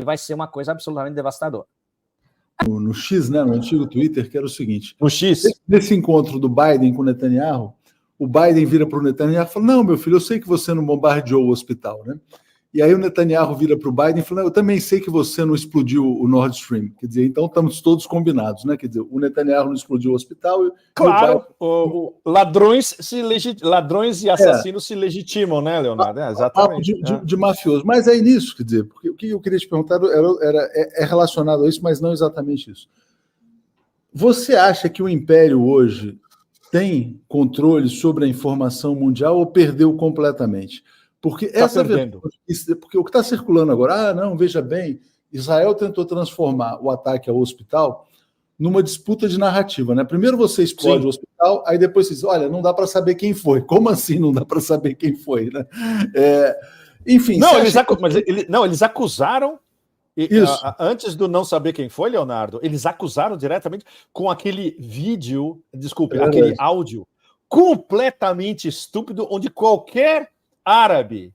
vai ser uma coisa absolutamente devastadora. No X, né, no antigo Twitter, que era o seguinte. No X. Nesse encontro do Biden com o Netanyahu, o Biden vira para o Netanyahu e fala, não, meu filho, eu sei que você não bombardeou o hospital, né? E aí o Netanyahu vira para o Biden e fala, eu também sei que você não explodiu o Nord Stream. Quer dizer, então estamos todos combinados, né? Quer dizer, o Netanyahu não explodiu o hospital... Claro, ladrões e assassinos se legitimam, né, Leonardo? Exatamente. Papo de mafioso. Mas é nisso, quer dizer, porque o que eu queria te perguntar é relacionado a isso, mas não exatamente isso. Você acha que o Império hoje tem controle sobre a informação mundial ou perdeu completamente? Porque porque o que está circulando agora, não, veja bem, Israel tentou transformar o ataque ao hospital numa disputa de narrativa, né? Primeiro você explode o hospital, aí depois você diz, olha, não dá para saber quem foi. Como assim não dá para saber quem foi, né? Enfim... Não, eles acusaram... Antes do não saber quem foi, Leonardo, eles acusaram diretamente com aquele vídeo, aquele áudio completamente estúpido, onde qualquer árabe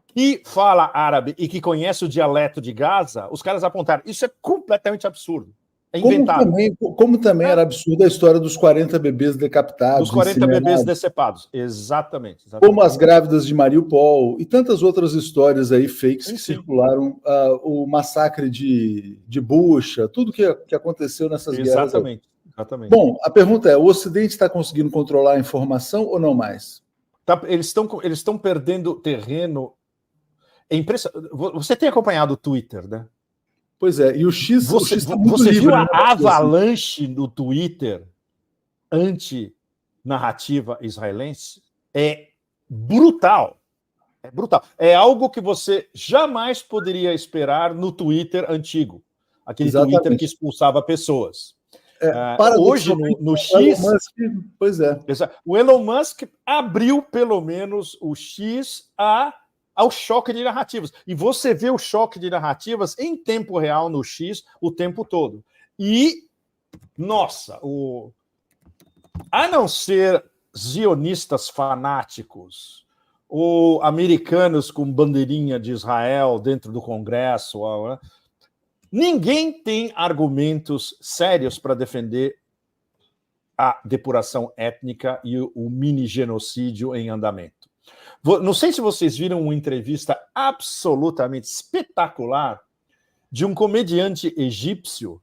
que fala árabe e que conhece o dialeto de Gaza, os caras apontaram. Isso é completamente absurdo. É inventado. Como também era absurda a história dos 40 bebês decapitados. Dos 40 bebês decepados. Exatamente. Como as grávidas de Mariupol e tantas outras histórias aí fakes que circularam, o massacre de Bucha, tudo que aconteceu nessas guerras. Exatamente. Bom, a pergunta é, o Ocidente está conseguindo controlar a informação ou não mais? Eles estão perdendo terreno. É impressionante. Você tem acompanhado o Twitter, né? Pois é, e o X... Você livre, viu a avalanche no Twitter anti-narrativa israelense? É brutal. É brutal. É algo que você jamais poderia esperar no Twitter antigo. Aquele Twitter que expulsava pessoas. Hoje, no X... Pois é. O Elon Musk abriu, pelo menos, o X ao choque de narrativas. E você vê o choque de narrativas em tempo real no X o tempo todo. E, nossa, a não ser zionistas fanáticos ou americanos com bandeirinha de Israel dentro do Congresso, ninguém tem argumentos sérios para defender a depuração étnica e o mini-genocídio em andamento. Não sei se vocês viram uma entrevista absolutamente espetacular de um comediante egípcio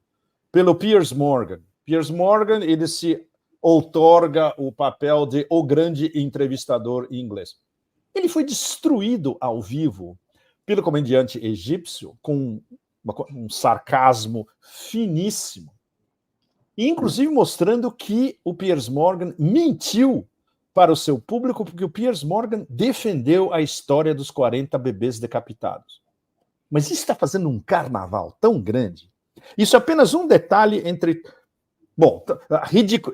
pelo Piers Morgan. Piers Morgan, ele se outorga o papel de o grande entrevistador em inglês. Ele foi destruído ao vivo pelo comediante egípcio com um sarcasmo finíssimo, inclusive mostrando que o Piers Morgan mentiu para o seu público, porque o Piers Morgan defendeu a história dos 40 bebês decapitados. Mas isso está fazendo um carnaval tão grande. Isso é apenas um detalhe entre... Bom,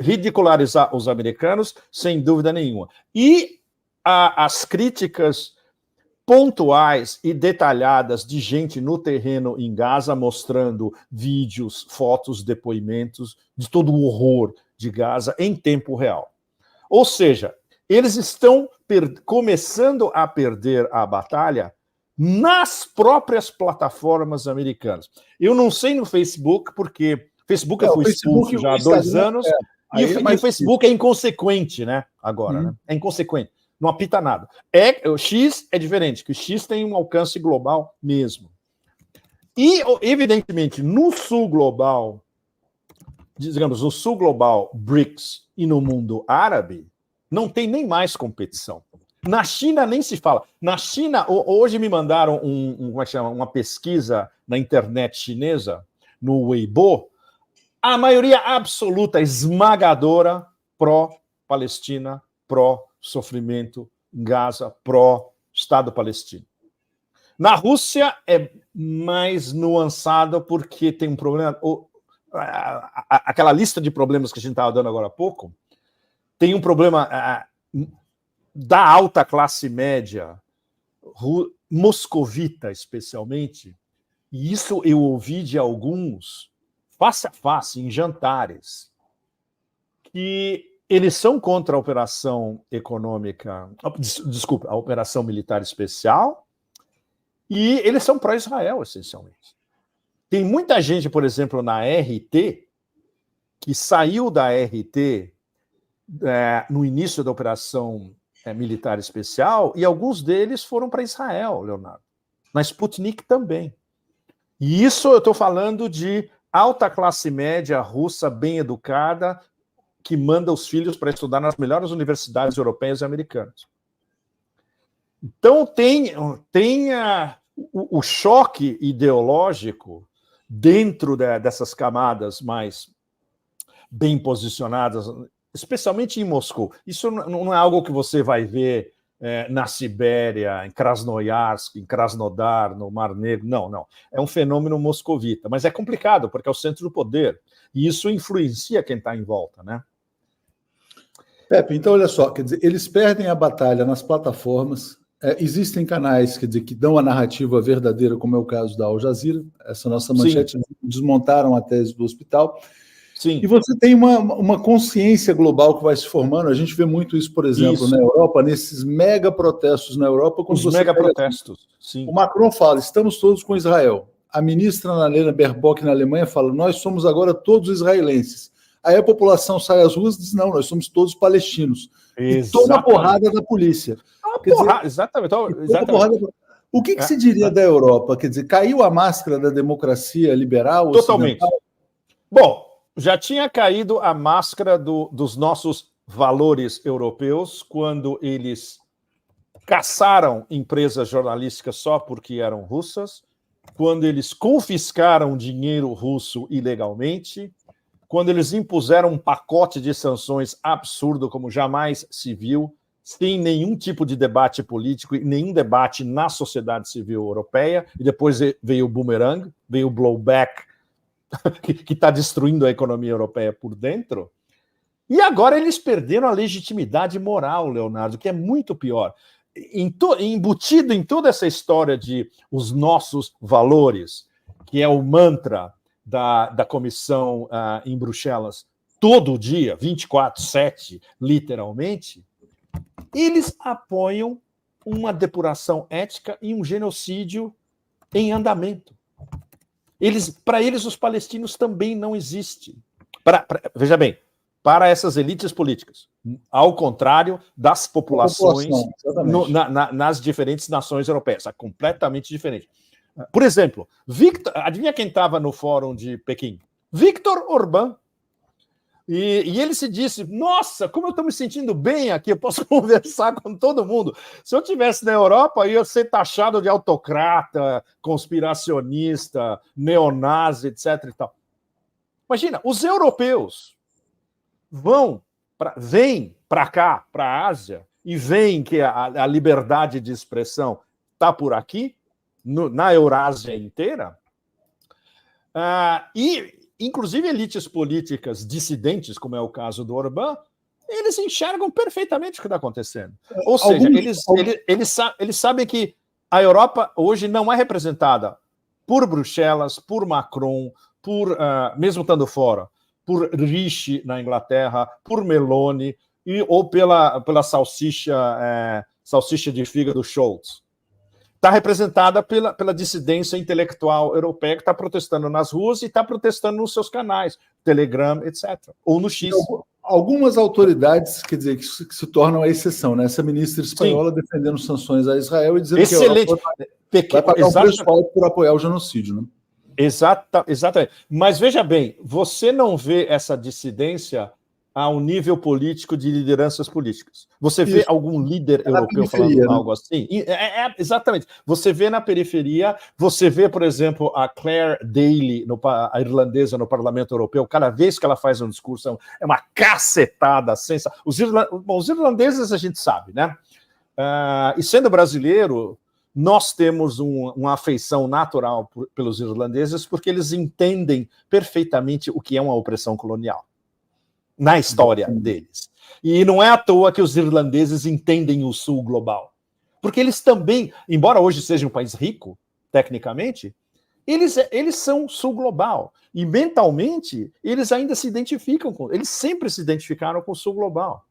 ridicularizar os americanos, sem dúvida nenhuma. E as críticas pontuais e detalhadas de gente no terreno em Gaza, mostrando vídeos, fotos, depoimentos de todo o horror de Gaza em tempo real. Ou seja, eles estão começando a perder a batalha nas próprias plataformas americanas. Eu não sei no Facebook, porque o Facebook foi expulso já há 2 anos, e o Facebook é inconsequente, né? Agora, né? É inconsequente, não apita nada. O X é diferente, que o X tem um alcance global mesmo. E, evidentemente, no sul global, digamos, no sul global BRICS e no mundo árabe, não tem nem mais competição. Na China nem se fala. Na China, hoje me mandaram uma pesquisa na internet chinesa, no Weibo, a maioria absoluta, esmagadora, pró-Palestina, pró-sofrimento em Gaza, pró-Estado palestino. Na Rússia é mais nuançado porque tem um problema... Aquela lista de problemas que a gente estava dando agora há pouco, tem um problema da alta classe média, moscovita especialmente, e isso eu ouvi de alguns, face a face, em jantares, que eles são contra a operação econômica, desculpa, a operação militar especial, e eles são pró-Israel, essencialmente. Tem muita gente, por exemplo, na RT, que saiu da RT no início da operação militar especial, e alguns deles foram para Israel, Leonardo. Na Sputnik também. E isso eu estou falando de alta classe média russa, bem educada, que manda os filhos para estudar nas melhores universidades europeias e americanas. Então tem o choque ideológico dentro dessas camadas mais bem posicionadas, especialmente em Moscou. Isso não é algo que você vai ver na Sibéria, em Krasnoyarsk, em Krasnodar, no Mar Negro. Não. É um fenômeno moscovita. Mas é complicado, porque é o centro do poder. E isso influencia quem está em volta, né? Pepe, então olha só, quer dizer, eles perdem a batalha nas plataformas. Existem canais, quer dizer, que dão a narrativa verdadeira, como é o caso da Al Jazeera. Essa nossa manchete, desmontaram a tese do hospital. Sim. E você tem uma consciência global que vai se formando. A gente vê muito isso, por exemplo, na Europa, nesses mega protestos na Europa. Os mega protestos, sim. O Macron fala, estamos todos com Israel. A ministra Annalena Baerbock, na Alemanha, fala, nós somos agora todos israelenses. Aí a população sai às ruas e diz, não, nós somos todos palestinos. E toma porrada da polícia. Exatamente. O que se diria da Europa? Quer dizer, caiu a máscara da democracia liberal? Totalmente. Bom, já tinha caído a máscara dos nossos valores europeus quando eles caçaram empresas jornalísticas só porque eram russas, quando eles confiscaram dinheiro russo ilegalmente, quando eles impuseram um pacote de sanções absurdo como jamais se viu, sem nenhum tipo de debate político e nenhum debate na sociedade civil europeia, e depois veio o boomerang, veio o blowback, que está destruindo a economia europeia por dentro, e agora eles perderam a legitimidade moral, Leonardo, que é muito pior. Embutido em toda essa história de os nossos valores, que é o mantra da comissão em Bruxelas, todo dia, 24/7, literalmente, eles apoiam uma depuração étnica e um genocídio em andamento. Para eles, os palestinos também não existem. Veja bem, para essas elites políticas, ao contrário das populações nas diferentes nações europeias, é completamente diferente. Por exemplo, adivinha quem estava no fórum de Pequim? Viktor Orbán. E ele se disse, nossa, como eu estou me sentindo bem aqui, eu posso conversar com todo mundo. Se eu estivesse na Europa, eu ia ser taxado de autocrata, conspiracionista, neonazi, etc. E tal. Imagina, os europeus vêm para cá, para a Ásia, e veem que a liberdade de expressão está por aqui, na Eurásia inteira, e inclusive elites políticas dissidentes, como é o caso do Orbán, eles enxergam perfeitamente o que está acontecendo. Ou seja, eles sabem que a Europa hoje não é representada por Bruxelas, por Macron, mesmo estando fora, por Rishi na Inglaterra, por Meloni, ou pela salsicha de fígado Scholz. Está representada pela dissidência intelectual europeia que está protestando nas ruas e está protestando nos seus canais, Telegram, etc. Ou no X. Algumas autoridades, quer dizer, que se tornam a exceção, né? Essa ministra espanhola defendendo sanções a Israel e dizendo que a Europa vai pagar um preço alto por apoiar o genocídio, né? Exatamente. Mas veja bem, você não vê essa dissidência ao nível político de lideranças políticas. Você vê algum líder europeu falando algo assim? Exatamente. Você vê na periferia, você vê, por exemplo, a Claire Daly, a irlandesa no Parlamento Europeu, cada vez que ela faz um discurso, é uma cacetada sensacional. Os irlandeses a gente sabe, né? E sendo brasileiro, nós temos uma afeição natural pelos irlandeses porque eles entendem perfeitamente o que é uma opressão colonial na história deles. E não é à toa que os irlandeses entendem o sul global. Porque eles também, embora hoje seja um país rico, tecnicamente, eles são sul global. E mentalmente, eles ainda se identificam eles sempre se identificaram com o sul global.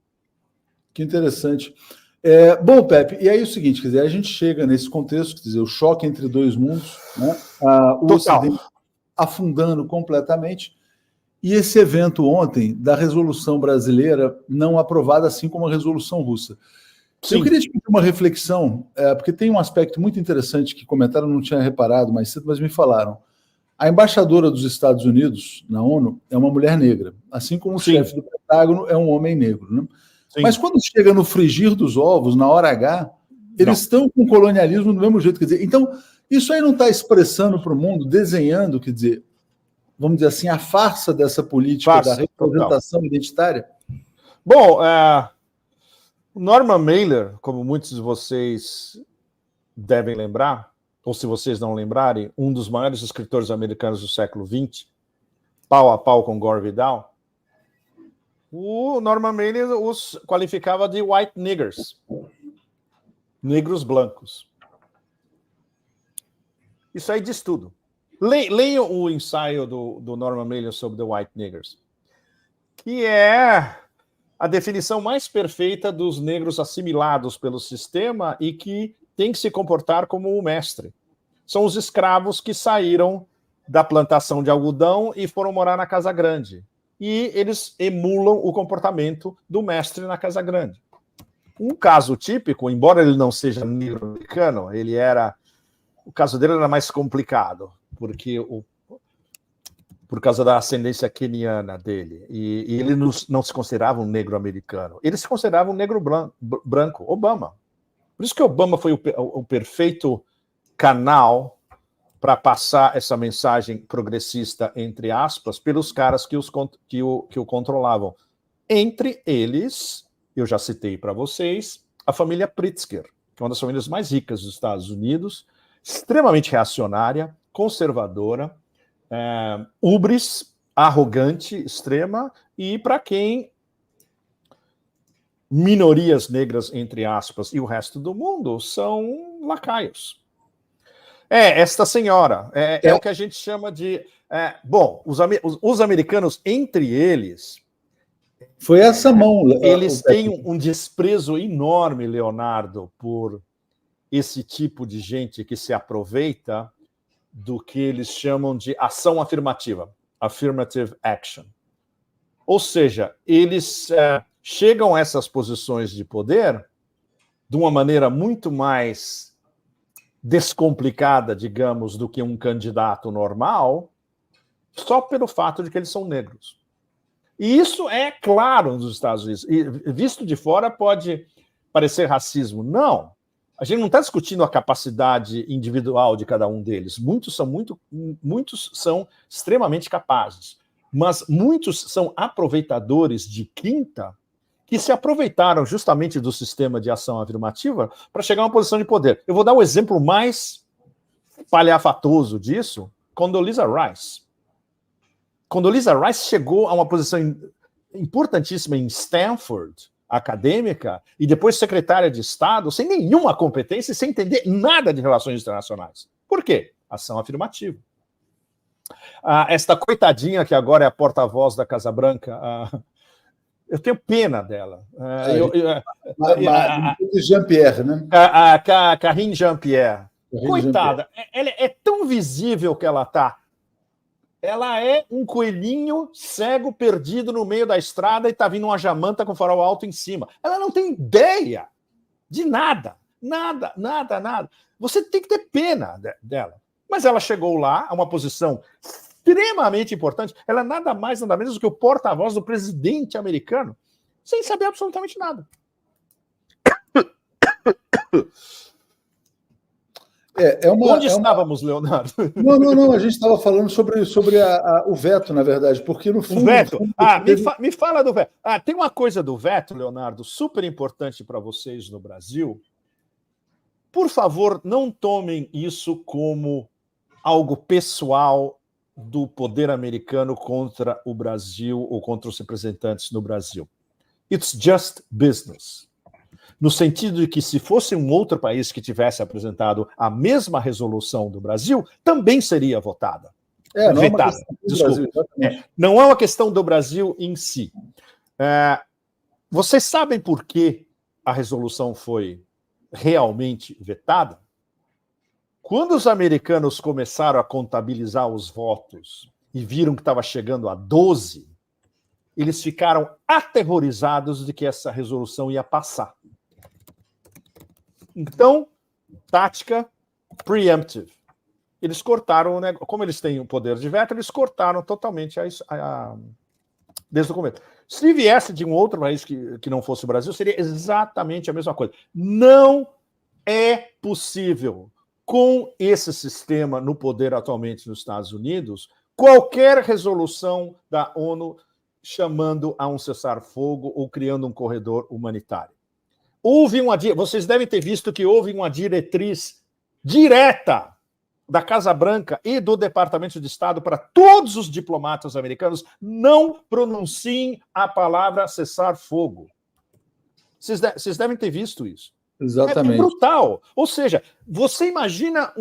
Que interessante. Bom, Pepe, e aí é o seguinte, quer dizer, a gente chega nesse contexto, quer dizer, o choque entre dois mundos, né? O Ocidente afundando completamente. E esse evento ontem, da resolução brasileira não aprovada, assim como a resolução russa. Sim. Eu queria te pedir uma reflexão, porque tem um aspecto muito interessante que comentaram, não tinha reparado mais cedo, mas me falaram. A embaixadora dos Estados Unidos na ONU é uma mulher negra, assim como o chefe do Pentágono é um homem negro. Né? Mas quando chega no frigir dos ovos, na hora H, eles estão com o colonialismo do mesmo jeito. Quer dizer, então, isso aí não está expressando para o mundo, desenhando, quer dizer, vamos dizer assim, a farsa dessa política da representação identitária? Bom, Norman Mailer, como muitos de vocês devem lembrar, ou se vocês não lembrarem, um dos maiores escritores americanos do século XX, pau a pau com Gore Vidal, o Norman Mailer os qualificava de white niggers, negros blancos. Isso aí diz tudo. Leiam o ensaio do Norman Mailer sobre the white niggers, que é a definição mais perfeita dos negros assimilados pelo sistema e que tem que se comportar como o mestre. São os escravos que saíram da plantação de algodão e foram morar na Casa Grande. E eles emulam o comportamento do mestre na Casa Grande. Um caso típico, embora ele não seja negro americano, o caso dele era mais complicado, porque por causa da ascendência queniana dele. E ele não se considerava um negro americano. Ele se considerava um negro branco, Obama. Por isso que Obama foi o perfeito canal para passar essa mensagem progressista, entre aspas, pelos caras que o controlavam. Entre eles, eu já citei para vocês, a família Pritzker, que é uma das famílias mais ricas dos Estados Unidos, extremamente reacionária, conservadora, hubris, arrogante, extrema, e para quem minorias negras, entre aspas, e o resto do mundo são lacaios. Esta senhora, é o que a gente chama de... bom, os americanos, entre eles... Foi essa mão... Eles têm um desprezo enorme, Leonardo, por esse tipo de gente que se aproveita do que eles chamam de ação afirmativa, affirmative action. Ou seja, eles chegam a essas posições de poder de uma maneira muito mais descomplicada, digamos, do que um candidato normal, só pelo fato de que eles são negros. E isso é claro nos Estados Unidos. E visto de fora pode parecer racismo. Não. A gente não está discutindo a capacidade individual de cada um deles. Muitos são extremamente capazes, mas muitos são aproveitadores de quinta que se aproveitaram justamente do sistema de ação afirmativa para chegar a uma posição de poder. Eu vou dar o exemplo mais palhafatoso disso, Condoleezza Rice. Condoleezza Rice chegou a uma posição importantíssima em Stanford, acadêmica, e depois secretária de Estado, sem nenhuma competência e sem entender nada de relações internacionais. Por quê? Ação afirmativa. Esta coitadinha que agora é a porta-voz da Casa Branca, eu tenho pena dela. Jean-Pierre, né? Karine Jean-Pierre. Coitada, ela é tão visível que ela está. Ela é um coelhinho cego perdido no meio da estrada e está vindo uma jamanta com farol alto em cima. Ela não tem ideia de nada. Nada, nada, nada. Você tem que ter pena dela. Mas ela chegou lá a uma posição extremamente importante. Ela é nada mais, nada menos do que o porta-voz do presidente americano, sem saber absolutamente nada. Onde estávamos, Leonardo? Não, a gente estava falando sobre o veto, na verdade, porque no fundo... O veto? Me fala do veto. Tem uma coisa do veto, Leonardo, super importante para vocês no Brasil. Por favor, não tomem isso como algo pessoal do poder americano contra o Brasil ou contra os representantes no Brasil. It's just business. No sentido de que se fosse um outro país que tivesse apresentado a mesma resolução do Brasil, também seria votada. Vetada. Desculpa. Não é uma questão do Brasil em si. Vocês sabem por que a resolução foi realmente vetada? Quando os americanos começaram a contabilizar os votos e viram que estava chegando a 12, eles ficaram aterrorizados de que essa resolução ia passar. Então, tática preemptive. Eles cortaram, né? Como eles têm o poder de veto, eles cortaram totalmente desde o começo. Se viesse de um outro país que não fosse o Brasil, seria exatamente a mesma coisa. Não é possível, com esse sistema no poder atualmente nos Estados Unidos, qualquer resolução da ONU chamando a um cessar-fogo ou criando um corredor humanitário. Vocês devem ter visto que houve uma diretriz direta da Casa Branca e do Departamento de Estado para todos os diplomatas americanos: não pronunciem a palavra cessar-fogo. Vocês devem ter visto isso. Exatamente. É brutal. Ou seja, você imagina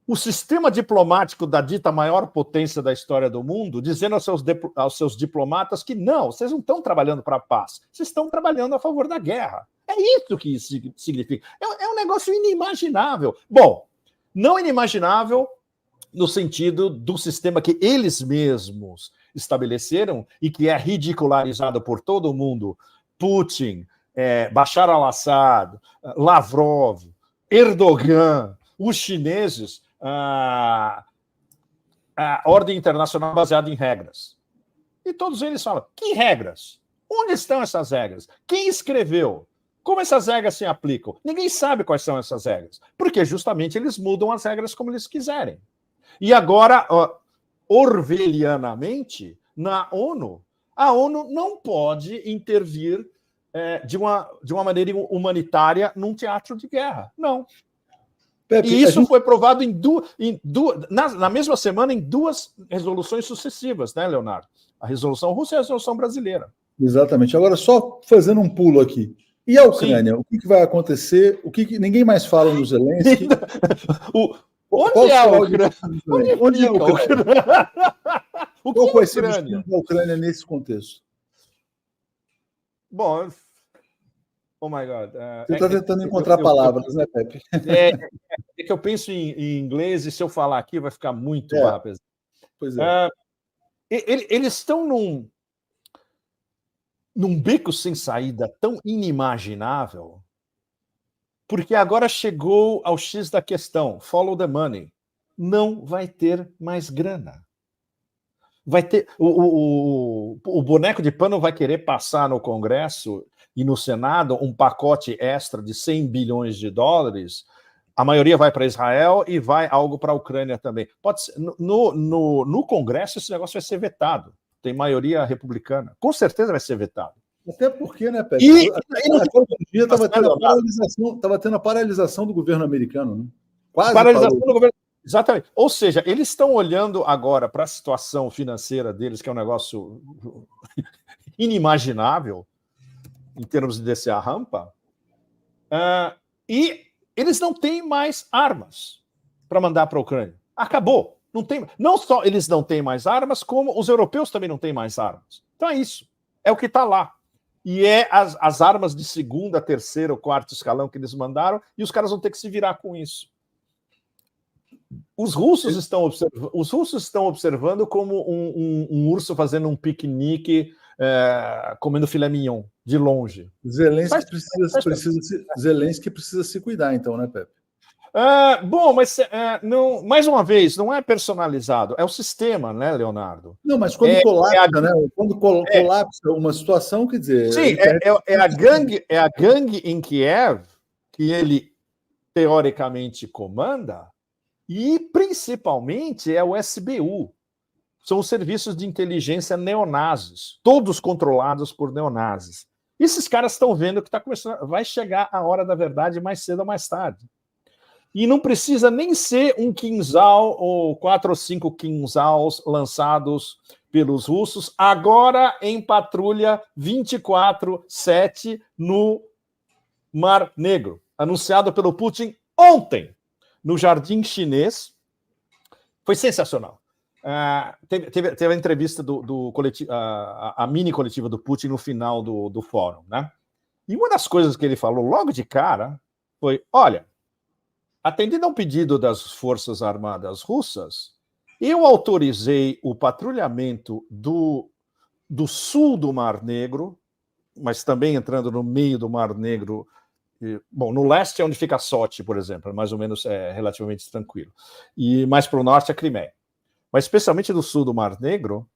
o sistema diplomático da dita maior potência da história do mundo dizendo aos seus diplomatas que não, vocês não estão trabalhando para a paz, vocês estão trabalhando a favor da guerra. É isso que isso significa. É um negócio inimaginável. Bom, não inimaginável no sentido do sistema que eles mesmos estabeleceram e que é ridicularizado por todo mundo. Putin, Bashar al-Assad, Lavrov, Erdogan, os chineses, a ordem internacional baseada em regras. E todos eles falam: que regras? Onde estão essas regras? Quem escreveu? Como essas regras se aplicam? Ninguém sabe quais são essas regras, porque justamente eles mudam as regras como eles quiserem. E agora, orwellianamente, na ONU, a ONU não pode intervir de uma maneira humanitária num teatro de guerra. Não. Pepe, e isso foi provado na mesma semana em 2 resoluções sucessivas, né, Leonardo? A resolução russa e a resolução brasileira. Exatamente. Agora, só fazendo um pulo aqui. E a Ucrânia? Sim. O que vai acontecer? O que ninguém mais fala no Zelensky? Onde é a Ucrânia? Onde é a Ucrânia? Qual vai ser o destino da Ucrânia nesse contexto? Bom, oh my God. Você está tentando encontrar palavras, né, Pepe? É que eu penso em inglês e se eu falar aqui vai ficar muito barra pesada. Pois é. Eles estão num beco sem saída tão inimaginável, porque agora chegou ao X da questão: follow the money. Não vai ter mais grana. Vai ter o boneco de pano vai querer passar no Congresso e no Senado um pacote extra de 100 bilhões de dólares. A maioria vai para Israel e vai algo para a Ucrânia também. Pode ser, no Congresso esse negócio vai ser vetado. Tem maioria republicana. Com certeza vai ser vetado. Até porque, né, Pedro? Outro dia estava tendo a paralisação do governo americano, né? Quase paralisação do governo. Exatamente. Ou seja, eles estão olhando agora para a situação financeira deles, que é um negócio inimaginável em termos de descer a rampa, e eles não têm mais armas para mandar para a Ucrânia. Acabou. Não só eles não têm mais armas, como os europeus também não têm mais armas. Então é isso. É o que está lá. E as armas de 2º, 3º, 4º escalão que eles mandaram, e os caras vão ter que se virar com isso. Os russos estão observando como um urso fazendo um piquenique, comendo filé mignon, de longe. Zelensky precisa se cuidar, então, né, Pepe? Bom, mas não, mais uma vez, não é personalizado, é o sistema, né, Leonardo? Não, mas quando colapsa, né? Quando colapsa uma situação, quer dizer... Sim, é a gangue em Kiev que ele, teoricamente, comanda, e, principalmente, é o SBU. São os serviços de inteligência neonazis, todos controlados por neonazis. Esses caras estão vendo que vai chegar a hora da verdade mais cedo ou mais tarde. E não precisa nem ser um Kinzhal ou 4 ou 5 Kinzhals lançados pelos russos, agora em patrulha 24/7 no Mar Negro, anunciado pelo Putin ontem, no Jardim Chinês. Foi sensacional. Teve a entrevista do coletivo, a mini coletiva do Putin no final do fórum, né? E uma das coisas que ele falou logo de cara foi: olha, atendendo a um pedido das Forças Armadas Russas, eu autorizei o patrulhamento do sul do Mar Negro, mas também entrando no meio do Mar Negro. Bom, no leste é onde fica Sochi, por exemplo, mais ou menos relativamente tranquilo. E mais para o norte é Crimeia. Mas especialmente do sul do Mar Negro,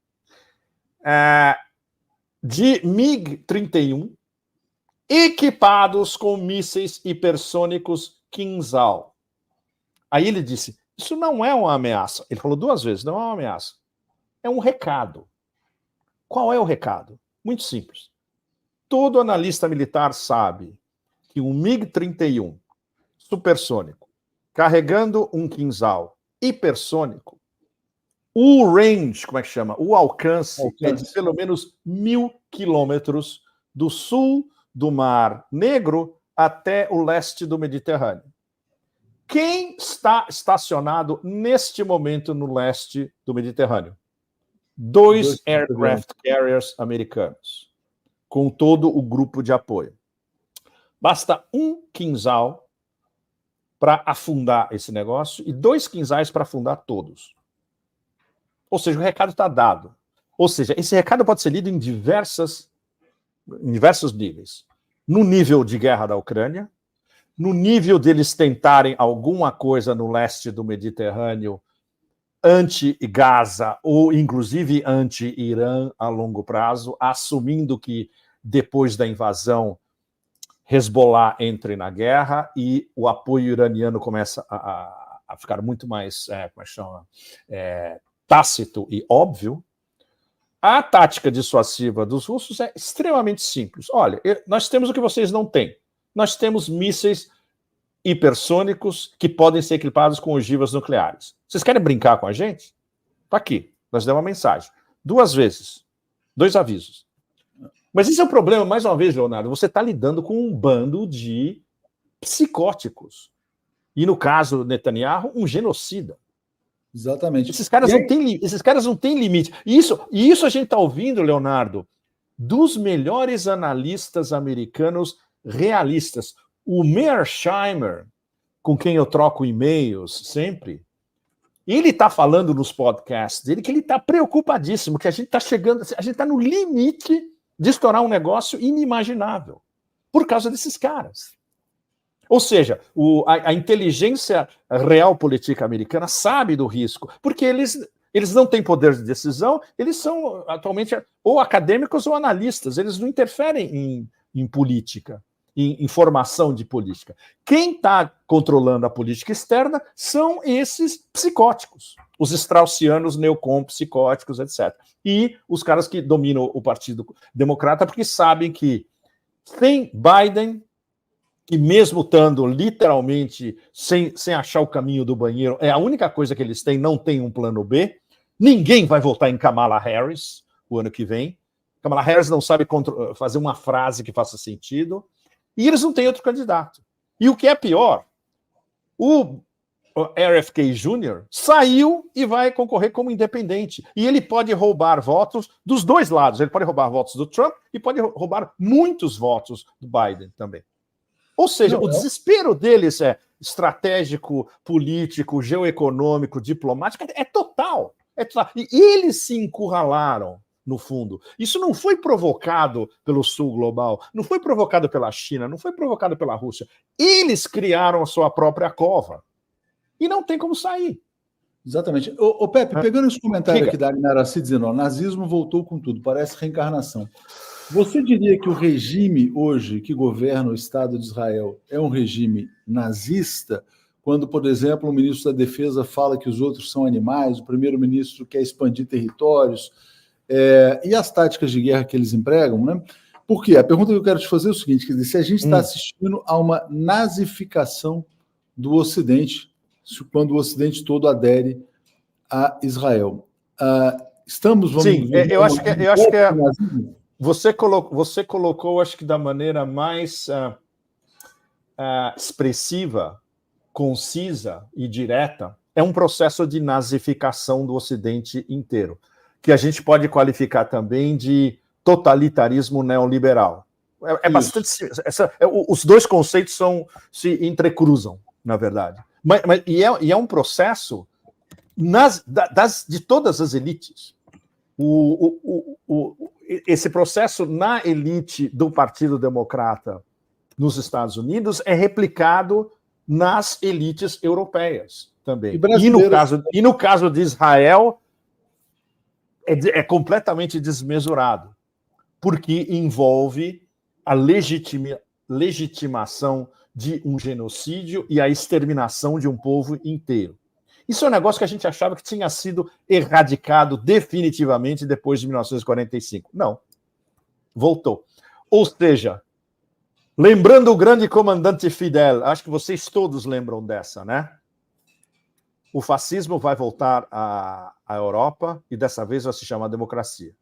de MiG-31, equipados com mísseis hipersônicos Kinzhal. Aí ele disse, isso não é uma ameaça. Ele falou 2 vezes, não é uma ameaça. É um recado. Qual é o recado? Muito simples. Todo analista militar sabe que um MiG-31 supersônico, carregando um Kinzhal hipersônico, o range, como é que chama? O alcance é de pelo menos 1.000 quilômetros do sul do Mar Negro até o leste do Mediterrâneo. Quem está estacionado neste momento no leste do Mediterrâneo? 2 aircraft carriers americanos, com todo o grupo de apoio. Basta um Kinzhal para afundar esse negócio e 2 Kinzhais para afundar todos. Ou seja, o recado está dado. Ou seja, esse recado pode ser lido em diversos níveis. No nível de guerra da Ucrânia, no nível deles tentarem alguma coisa no leste do Mediterrâneo anti-Gaza ou inclusive anti-Irã a longo prazo, assumindo que depois da invasão Hezbollah entre na guerra e o apoio iraniano começa a ficar muito mais, como é que chama, tácito e óbvio. A tática dissuasiva dos russos é extremamente simples. Olha, nós temos o que vocês não têm. Nós temos mísseis hipersônicos que podem ser equipados com ogivas nucleares. Vocês querem brincar com a gente? Está aqui. Nós demos uma mensagem. 2 vezes. 2 avisos. Mas esse é o problema, mais uma vez, Leonardo. Você está lidando com um bando de psicóticos. E, no caso Netanyahu, um genocida. Exatamente. Esses caras não têm limite. E isso a gente está ouvindo, Leonardo, dos melhores analistas americanos realistas. O Mearsheimer, com quem eu troco e-mails sempre, ele está falando nos podcasts dele que ele está preocupadíssimo, que a gente está chegando, a gente está no limite de estourar um negócio inimaginável por causa desses caras. Ou seja, a inteligência real política americana sabe do risco, porque eles não têm poder de decisão, eles são atualmente ou acadêmicos ou analistas, eles não interferem em política, em formação de política. Quem está controlando a política externa são esses psicóticos, os straussianos neocon psicóticos, etc. E os caras que dominam o Partido Democrata, porque sabem que sem Biden, que mesmo estando literalmente sem achar o caminho do banheiro, é a única coisa que eles têm, não tem um plano B, ninguém vai votar em Kamala Harris o ano que vem. Kamala Harris não sabe fazer uma frase que faça sentido, e eles não têm outro candidato. E o que é pior, o RFK Jr. saiu e vai concorrer como independente. E ele pode roubar votos dos 2 lados. Ele pode roubar votos do Trump e pode roubar muitos votos do Biden também. Ou seja, o desespero deles é estratégico, político, geoeconômico, diplomático, é total. E eles se encurralaram, no fundo. Isso não foi provocado pelo Sul global, não foi provocado pela China, não foi provocado pela Rússia. Eles criaram a sua própria cova. E não tem como sair. Exatamente. Ô Pepe, pegando esse comentário aqui da Agnaraci dizendo, o nazismo voltou com tudo, parece reencarnação. Você diria que o regime hoje que governa o Estado de Israel é um regime nazista, quando, por exemplo, o ministro da Defesa fala que os outros são animais, o primeiro-ministro quer expandir territórios, e as táticas de guerra que eles empregam, né? Por quê? A pergunta que eu quero te fazer é o seguinte, quer dizer, se a gente está assistindo a uma nazificação do Ocidente, quando o Ocidente todo adere a Israel. Estamos... Sim, eu acho que você colocou, acho que da maneira mais expressiva, concisa e direta, é um processo de nazificação do Ocidente inteiro, que a gente pode qualificar também de totalitarismo neoliberal. Bastante... os 2 conceitos se entrecruzam, na verdade. E é um processo de todas as elites. Esse processo na elite do Partido Democrata nos Estados Unidos é replicado nas elites europeias também. E no caso de Israel, é completamente desmesurado, porque envolve a legitimação de um genocídio e a exterminação de um povo inteiro. Isso é um negócio que a gente achava que tinha sido erradicado definitivamente depois de 1945. Não. Voltou. Ou seja, lembrando o grande comandante Fidel, acho que vocês todos lembram dessa, né? O fascismo vai voltar à Europa e dessa vez vai se chamar democracia.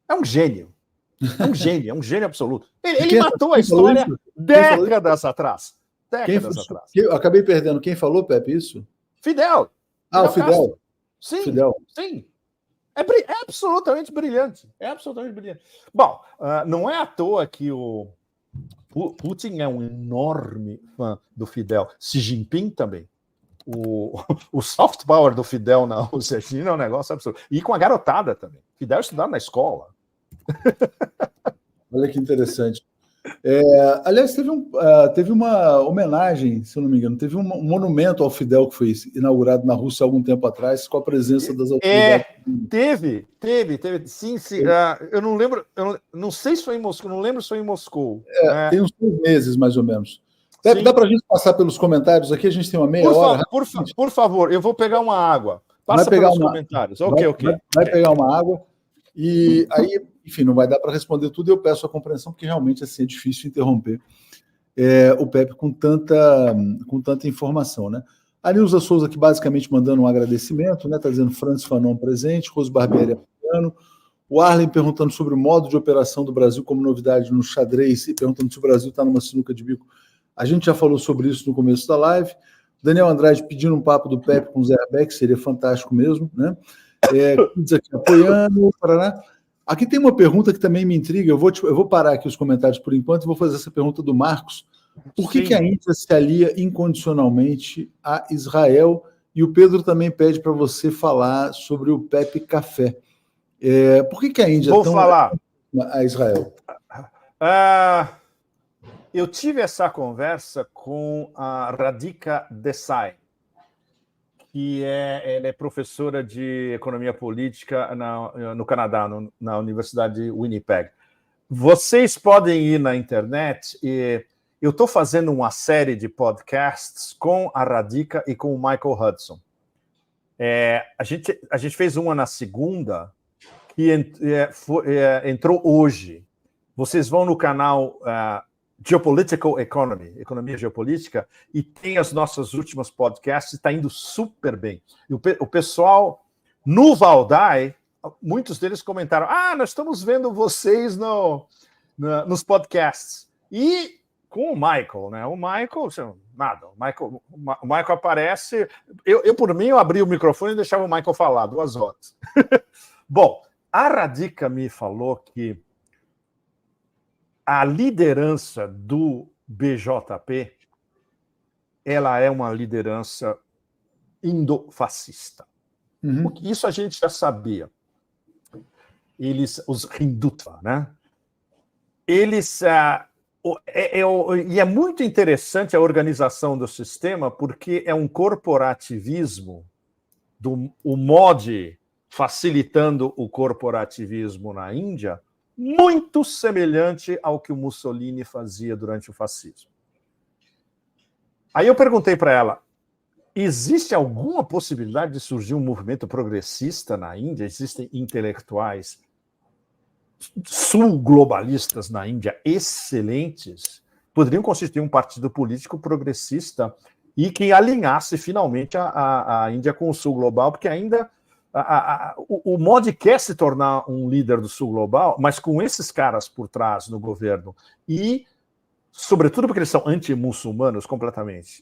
É um gênio. É um gênio absoluto. Ele matou a história décadas atrás. Eu acabei perdendo. Quem falou, Pepe, isso? Fidel. O Fidel. Sim, Fidel. Sim. É absolutamente brilhante. É absolutamente brilhante. Bom, não é à toa que o Putin é um enorme fã do Fidel. Xi Jinping também. O soft power do Fidel na Rússia China é um negócio absurdo. E com a garotada também. Fidel estudava na escola. Olha que interessante. Aliás, teve uma homenagem, se eu não me engano, teve um monumento ao Fidel que foi inaugurado na Rússia há algum tempo atrás, com a presença das autoridades. Teve. Sim. Eu não lembro, não sei se foi em Moscou, não lembro se foi em Moscou. Tem uns 3 meses, mais ou menos. Pepe, dá para a gente passar pelos comentários aqui? A gente tem uma meia hora. Por favor, eu vou pegar uma água. Passa pelos comentários. Vai pegar uma água. E aí, enfim, não vai dar para responder tudo, e eu peço a compreensão, porque realmente assim, é difícil interromper o Pepe com tanta informação, né? A Nilza Souza aqui basicamente mandando um agradecimento, né? Está dizendo Francis Fanon presente, Rose Barbieri apoiando, o Arlen perguntando sobre o modo de operação do Brasil como novidade no xadrez e perguntando se o Brasil está numa sinuca de bico. A gente já falou sobre isso no começo da live. Daniel Andrade pedindo um papo do Pepe com o Zé Beck, seria fantástico mesmo, né? Kids aqui apoiando, Paraná. Aqui tem uma pergunta que também me intriga. Eu vou parar aqui os comentários por enquanto e vou fazer essa pergunta do Marcos. Por que a Índia se alia incondicionalmente a Israel? E o Pedro também pede para você falar sobre o Pepe Café. Por que a Índia é tão falar a Israel? Eu tive essa conversa com a Radhika Desai, que ela é professora de economia política no Canadá, na Universidade de Winnipeg. Vocês podem ir na internet e eu estou fazendo uma série de podcasts com a Radhika e com o Michael Hudson. A gente fez uma na segunda, que entrou hoje. Vocês vão no canal Geopolitical Economy, Economia Geopolítica, e tem as nossas últimas podcasts, está indo super bem. E o pessoal no Valdai, muitos deles comentaram, nós estamos vendo vocês nos podcasts. E com o Michael, né? O Michael, nada. O Michael aparece, por mim, eu abri o microfone e deixava o Michael falar 2 horas. Bom, a Radhika me falou que a liderança do BJP, ela é uma liderança indofascista. Porque isso a gente já sabia. Os Hindutva, né? Eles... e é muito interessante a organização do sistema, porque é um corporativismo, o Modi facilitando o corporativismo na Índia, muito semelhante ao que o Mussolini fazia durante o fascismo. Aí eu perguntei para ela, existe alguma possibilidade de surgir um movimento progressista na Índia? Existem intelectuais sul-globalistas na Índia excelentes, poderiam constituir um partido político progressista e que alinhasse finalmente a Índia com o sul global, porque ainda o Modi quer se tornar um líder do sul global, mas com esses caras por trás no governo e, sobretudo, porque eles são anti-muçulmanos completamente,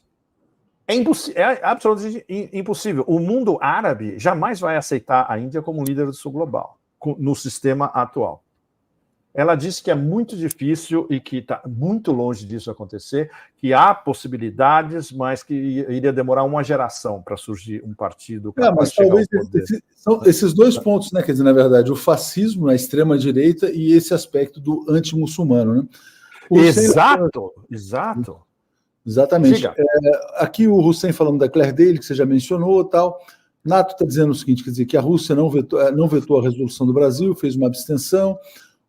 é absolutamente impossível. O mundo árabe jamais vai aceitar a Índia como líder do sul global, no sistema atual. Ela disse que é muito difícil e que está muito longe disso acontecer, que há possibilidades, mas que iria demorar uma geração para surgir um partido capaz mas de chegar talvez ao poder. são esses dois pontos, né? Quer dizer, na verdade, o fascismo na extrema-direita e esse aspecto do anti-muçulmano, né? Exato. Exatamente. Aqui o Hussein falando da Claire Daly, que você já mencionou, tal. Nato está dizendo o seguinte, quer dizer, que a Rússia não vetou a resolução do Brasil, fez uma abstenção.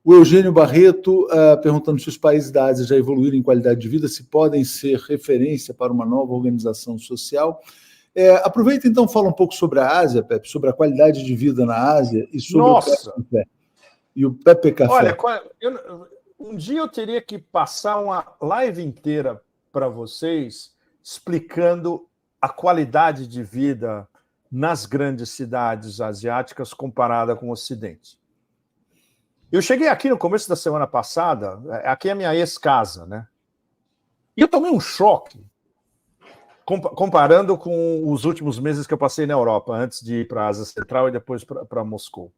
O Eugênio Barreto perguntando se os países da Ásia já evoluíram em qualidade de vida, se podem ser referência para uma nova organização social. Aproveita então, fala um pouco sobre a Ásia, Pepe, sobre a qualidade de vida na Ásia e sobre o Pepe Café. Olha, um dia eu teria que passar uma live inteira para vocês explicando a qualidade de vida nas grandes cidades asiáticas comparada com o Ocidente. Eu cheguei aqui no começo da semana passada, aqui é a minha ex-casa, né? E eu tomei um choque comparando com os últimos meses que eu passei na Europa, antes de ir para a Ásia Central e depois para Moscou.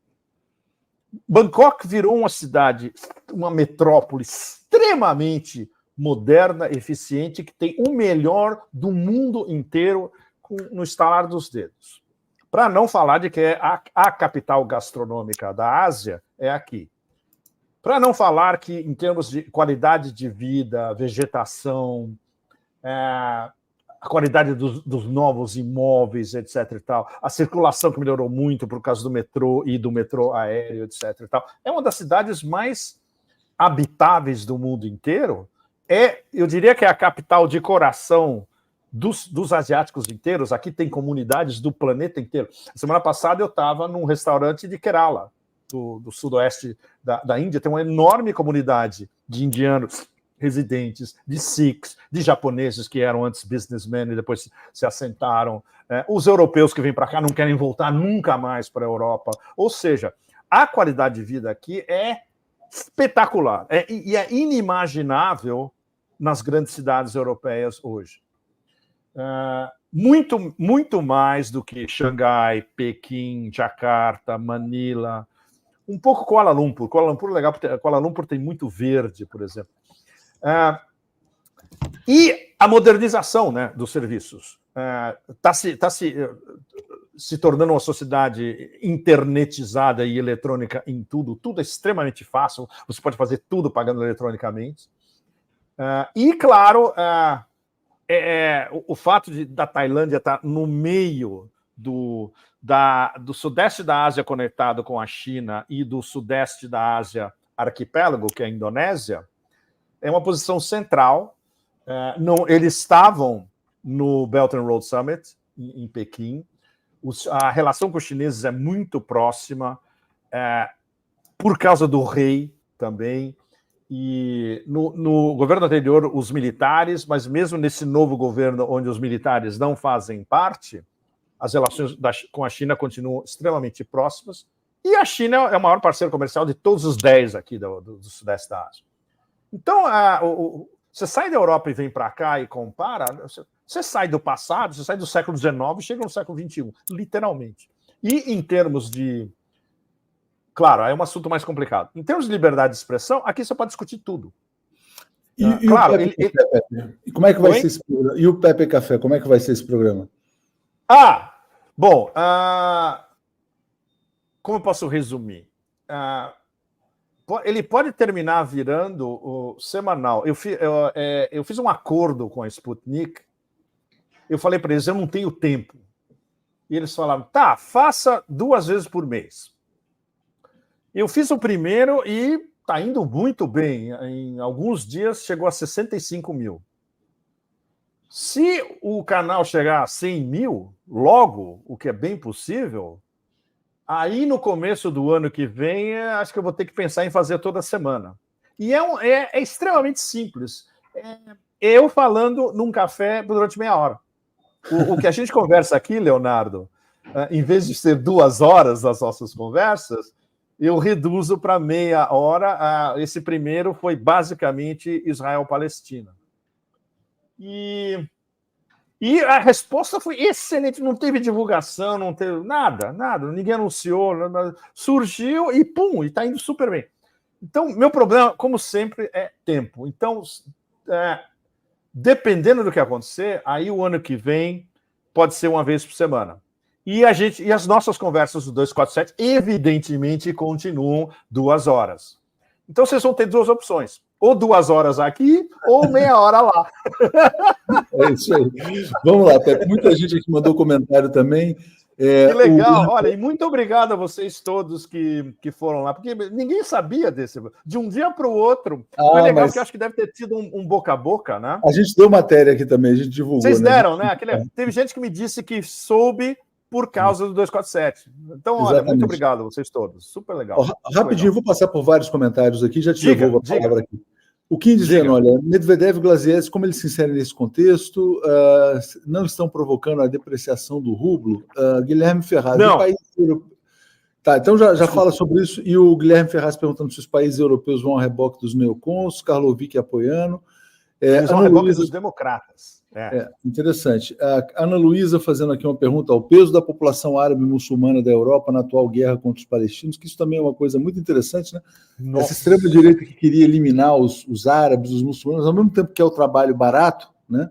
Bangkok virou uma cidade, uma metrópole extremamente moderna, eficiente, que tem o melhor do mundo inteiro no estalar dos dedos. Para não falar de que é a capital gastronômica da Ásia, é aqui. Para não falar que, em termos de qualidade de vida, vegetação, a qualidade dos novos imóveis, etc. e tal, a circulação que melhorou muito por causa do metrô e do metrô aéreo, etc. e tal, é uma das cidades mais habitáveis do mundo inteiro. Eu diria que é a capital de coração dos asiáticos inteiros. Aqui tem comunidades do planeta inteiro. Semana passada eu estava num restaurante de Kerala, do sudoeste da Índia. Tem uma enorme comunidade de indianos residentes, de Sikhs, de japoneses que eram antes businessmen e depois se assentaram. Os europeus que vêm para cá não querem voltar nunca mais para a Europa. Ou seja, a qualidade de vida aqui é espetacular. E é inimaginável nas grandes cidades europeias hoje. Muito, muito mais do que Xangai, Pequim, Jakarta, Manila, um pouco Kuala Lumpur. Kuala Lumpur é legal, porque Kuala Lumpur tem muito verde, por exemplo. E a modernização, né, dos serviços. Está se tornando uma sociedade internetizada e eletrônica em tudo. Tudo é extremamente fácil. Você pode fazer tudo pagando eletronicamente. E, claro, o fato da Tailândia estar no meio do sudeste da Ásia conectado com a China e do sudeste da Ásia arquipélago, que é a Indonésia, é uma posição central. Eles estavam no Belt and Road Summit, em Pequim. A relação com os chineses é muito próxima, por causa do rei também. E no governo anterior, os militares, mas mesmo nesse novo governo, onde os militares não fazem parte, as relações com a China continuam extremamente próximas, e a China é o maior parceiro comercial de todos os 10 aqui do sudeste da Ásia. Então, você sai da Europa e vem para cá e compara, você sai do passado, você sai do século XIX e chega no século XXI, literalmente. E em termos de... Claro, é um assunto mais complicado. Em termos de liberdade de expressão, aqui você pode discutir tudo. Claro, como é que vai ser esse programa? E o Pepe Café, como é que vai ser esse programa? Bom, como eu posso resumir? Ele pode terminar virando o semanal. Eu fiz um acordo com a Sputnik. Eu falei para eles, eu não tenho tempo. E eles falaram, faça 2 vezes por mês. Eu fiz o primeiro e está indo muito bem. Em alguns dias chegou a 65 mil. Se o canal chegar a 100 mil, logo, o que é bem possível, aí no começo do ano que vem, acho que eu vou ter que pensar em fazer toda semana. E é extremamente simples. Eu falando num café durante meia hora. O que a gente conversa aqui, Leonardo, em vez de ser 2 horas das nossas conversas, eu reduzo para meia hora. Esse primeiro foi basicamente Israel-Palestina. E a resposta foi excelente. Não teve divulgação, não teve nada. Ninguém anunciou, surgiu e pum, e está indo super bem. Então, meu problema, como sempre, é tempo. Então, dependendo do que acontecer, aí o ano que vem pode ser uma vez por semana. E as nossas conversas do 247, evidentemente, continuam 2 horas. Então, vocês vão ter 2 opções. Ou 2 horas aqui, ou meia hora lá. É isso aí. Vamos lá, Pepe. Muita gente aqui mandou comentário também. Que legal. Olha, e muito obrigado a vocês todos que foram lá, porque ninguém sabia desse. De um dia para o outro. Foi legal, porque acho que deve ter tido um boca a boca, né? A gente deu matéria aqui também, a gente divulgou. Vocês deram, né? Teve gente que me disse que soube por causa do 247. Então, olha, exatamente. Muito obrigado a vocês todos. Super legal. Rapidinho, eu vou passar por vários comentários aqui, já te devolvo a palavra aqui. O Kim dizendo, olha, Medvedev e Glazievski, como eles se inserem nesse contexto, não estão provocando a depreciação do rublo? Guilherme Ferraz, não. Tá, então já fala sobre isso, e o Guilherme Ferraz perguntando se os países europeus vão ao reboque dos neocons, Karlovic apoiando. Eles vão ao reboque dos democratas. Interessante. A Ana Luísa fazendo aqui uma pergunta ao peso da população árabe muçulmana da Europa na atual guerra contra os palestinos, que isso também é uma coisa muito interessante, né? Nossa. Essa extrema-direita que queria eliminar os árabes, os muçulmanos, ao mesmo tempo que é o trabalho barato, né?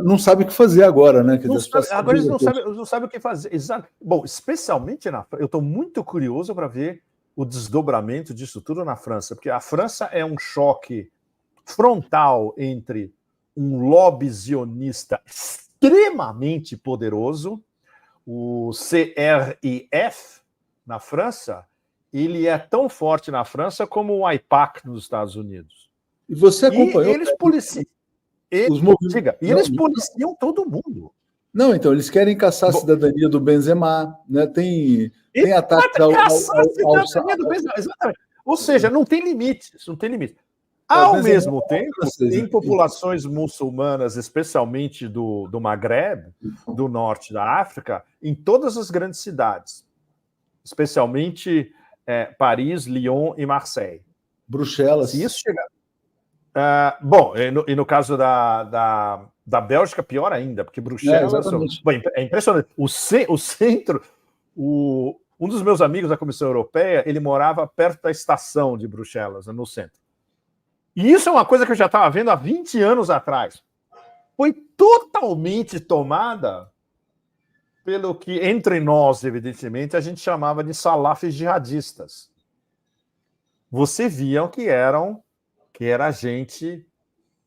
Não sabe o que fazer agora, né? Agora eles não sabem o que fazer. Exato. Bom, especialmente eu estou muito curioso para ver o desdobramento disso tudo na França, porque a França é um choque frontal entre um lobby zionista extremamente poderoso, o CRIF, na França, ele é tão forte na França como o AIPAC nos Estados Unidos. E você acompanhou... E eles policiam. Eles policiam todo mundo. Não, então, eles querem caçar a cidadania do Benzema, né? Tem ataques ao cidadania do Benzema, exatamente. Ou seja, não tem limites, não tem limite. Ao mesmo tempo, tem populações muçulmanas, especialmente do Maghreb, do norte da África, em todas as grandes cidades, especialmente Paris, Lyon e Marseille. Bruxelas. Se isso chegar... bom, e no caso da Bélgica, pior ainda, porque Bruxelas... É impressionante. O centro... Um dos meus amigos da Comissão Europeia, ele morava perto da estação de Bruxelas, no centro. E isso é uma coisa que eu já estava vendo há 20 anos atrás. Foi totalmente tomada pelo que, entre nós, evidentemente, a gente chamava de salafis jihadistas. Você via que era gente